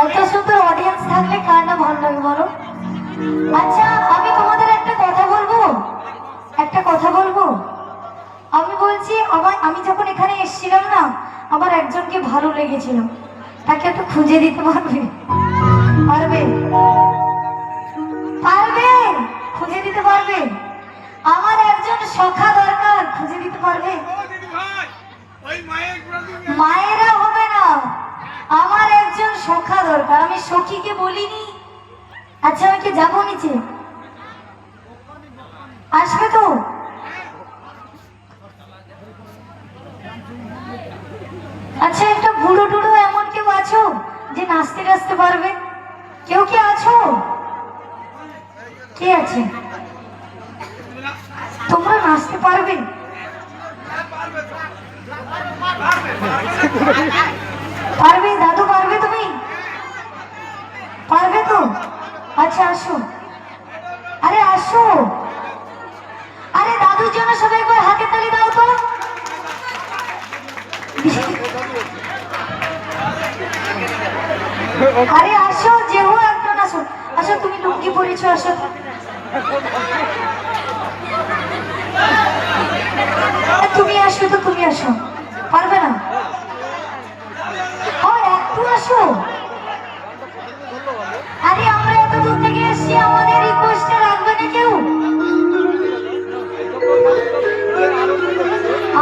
এত সুন্দর অডিয়েন্স থাকলে কার না ভালো লাগে বলো। আচ্ছা আমি তোমাদের একটা কথা বলবো, একটা কথা বলবো। আমি বলছি আমি যখন এখানে এসেছিলাম না, আমার একজনকে ভালো লেগেছিল, তাকে একটু খুঁজে দিতে পারবে? পারবে? পারবে? খুঁজে দিতে পারবে? আমার একজন সখা দরকার, খুঁজে দিতে পারবে? মায়েরা হবে না, আমার একজন সখা দরকার। আমি সখীকে বলিনি। আচ্ছা আমি কি যাবো নিচে? আসবে তো? আচ্ছা একটা বুড়ো টুড়ো এমন কেউ আছো যে নাচতে টাচতে পারবে? কেউ কি আছো? কে আছে? তোমরা নাচতে পারবে? পারবে দাদু? পারবে তুমি? পারবে তো? আচ্ছা আসো। আরে আসো। আরে দাদুর জন্য সবাই একবার হাতে তালি দাও তো। আরে আসো, যেও একজন আসো। আসো তুমি লুঙ্গি পরেছো, আসো। তুমি আসো তো, তুমি আসো। পারবে না? ও একটু আসো। আরে আমরা এত দূর থেকে এসেছি, আমাদের রিকোয়েস্টটা রাখবে না কেউ?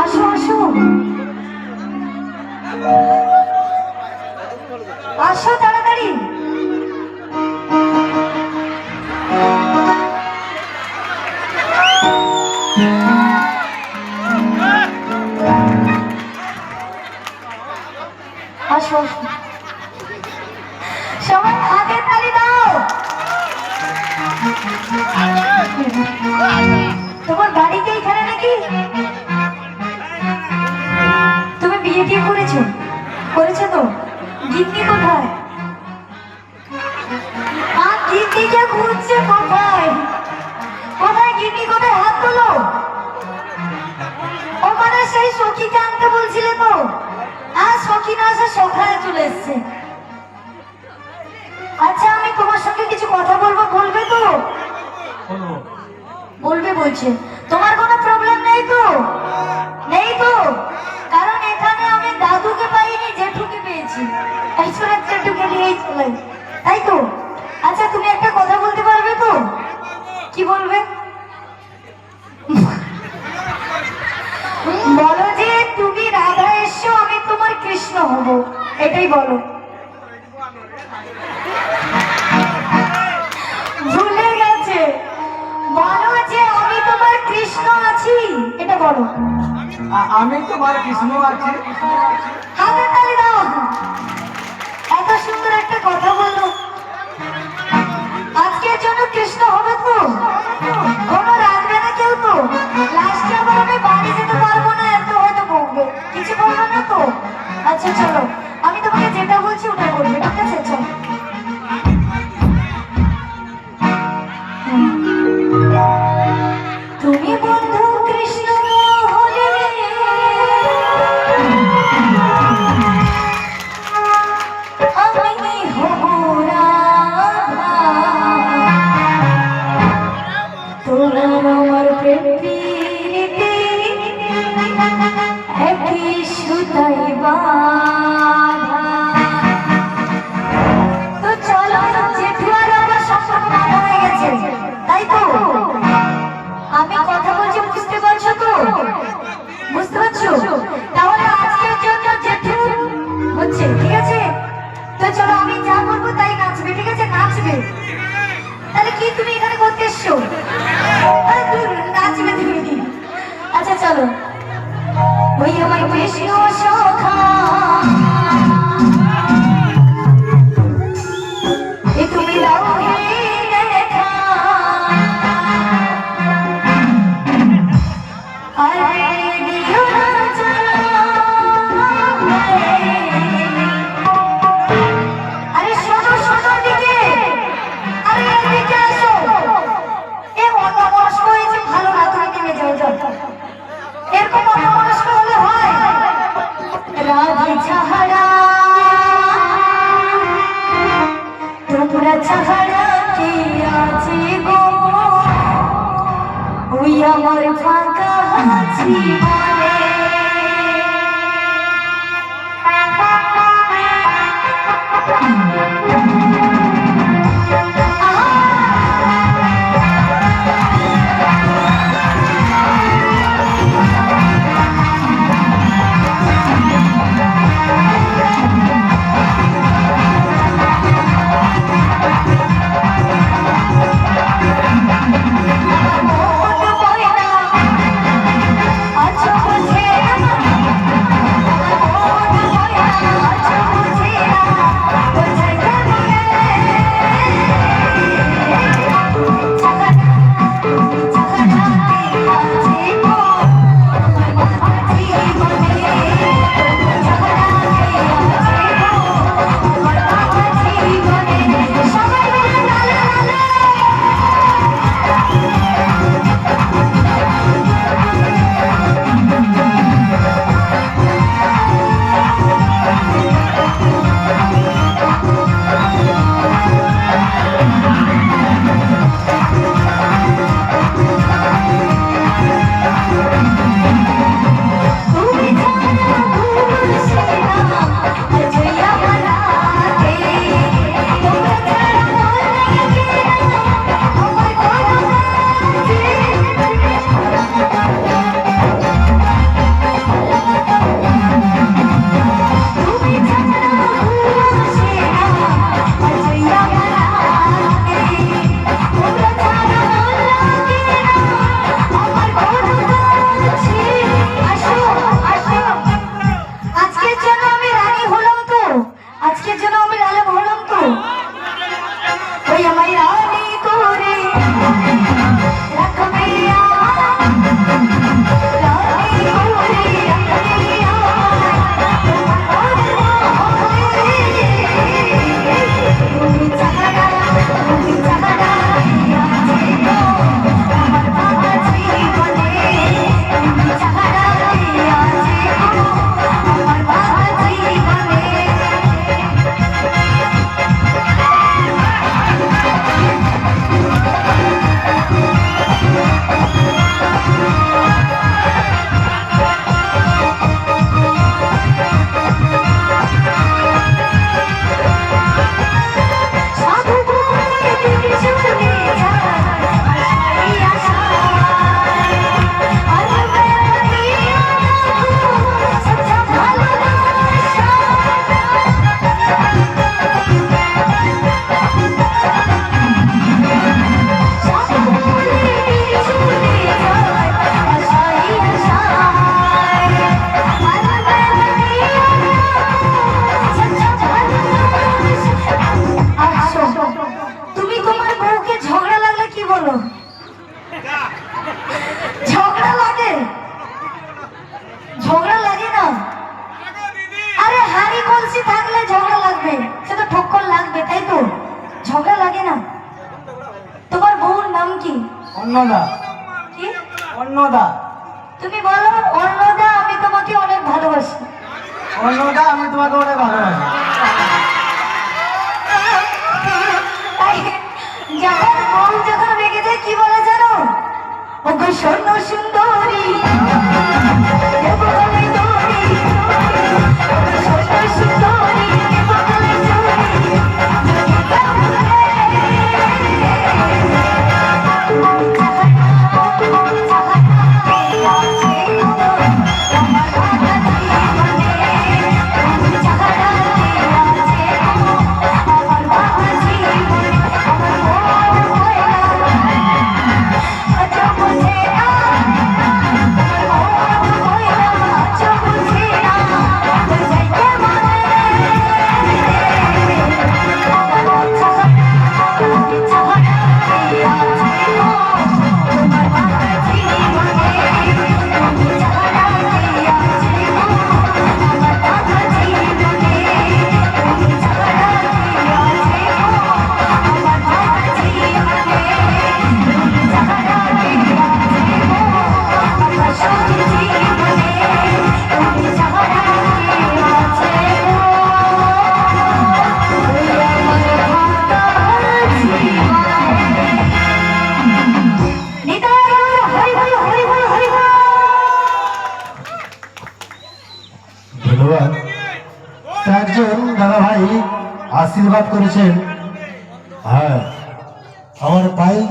আসো আসো আসো তাড়াতাড়ি। আসো আসো, সবাই হাতে তালি দাও। তোমার বাড়ি কি এখানে নাকি? তুমি বিয়ে টিয়ে করেছো? করেছো তো? গিন্নি কোথায়? গিন্নিকে খুঁজছে কোথায়? কোথায় গিন্নি, কোথায়? হাত তোলো। ও মানে সেই সখীকে আনতে বলছিলে তো? আর সখী না আসে, সখায় চলে এসছে। আচ্ছা আমি তোমার সঙ্গে কিছু কথা বলবো, বলবে তো? বলবে বলছে। তোমার কোনো প্রবলেম নেই তো? নেই তো? কারণ এখানে আমি দাদুকে পাইনি, জেঠুকে পেয়েছি। ঐশ্বরের জেঠুকে নিয়েই চলে, তাই তো? আচ্ছা তুমি একটা কথা বলতে পারবে তো? কি বলবে? বলো যে তুমি রাধা এসো, আমি তোমার কৃষ্ণ হব, এটাই বলো। ভুলে গেছে। বলো যে আমি তোমার কৃষ্ণ আছি, এটা বলো। আমি তোমার কৃষ্ণ আছি। হাতে তালি দাও। এত সুন্দর একটা কথা বললো। আজকের জন্য কৃষ্ণ হবে তো? কোনো রাখবে না কেউ তো? লাস্টে আবার আমি বাড়ি যেতে পারবো না, এত হয়তো বকবে। কিছু বলবো না তো? আচ্ছা চলো, আমি তোমাকে যেটা বলছি ওটা করবে, ঠিক আছে? চলো। তুমি বন্ধু কৃষ্ণ হলে আমি হব রাধা, তোমার আমার প্রেম প্রীতি একই সুতায় বাঁধা। তো চলো, জেঠু আর আমার সম্পর্ক ভালো হয়ে গেছে, তাই তো? আমি কথা বলছি, বুঝতে পারছো তো? বুঝতে পারছো? তাহলে আজকের জন্য জেঠু হচ্ছে, ঠিক আছে? তো চলো, আমি যা বলবো তাই নাচবে, ঠিক আছে? নাচবে। তাহলে কি তুমি এখানে করতে এসছো? নাচবে তুমি। আচ্ছা চলো। ওই আমার কৃষ্ণ সখা, তুমি দাও হে দেখা, আরে শোনো শোনো দিকে, আরে এদিকে আসো। এ অন্যমনস্ক হয়েছে, ভালো না, তুমি নেমে যাও, যাও। এরকম অন্যমনস্ক হলে হয়? ছাড়া কি আছে গো ওই আমার ফাঁকা জীবনে অন্নদা। কি? অন্নদা। তুমি বলো অন্নদা, আমি তোমাকে অনেক ভালোবাসি। অন্নদা, আমি তোমাকে অনেক ভালোবাসি। যখন বউ যখন রেগে যায় কি বলে জানো? ওগো স্বর্ণ সুন্দরী দেব গলে দড়ি, ওগো স্বর্ণ সুন্দরী দেব গলে দড়ি। আমার ধন্যবাদ। তা একজন দাদা ভাই আশীর্বাদ করেছেন। হ্যাঁ, আমার পায়েল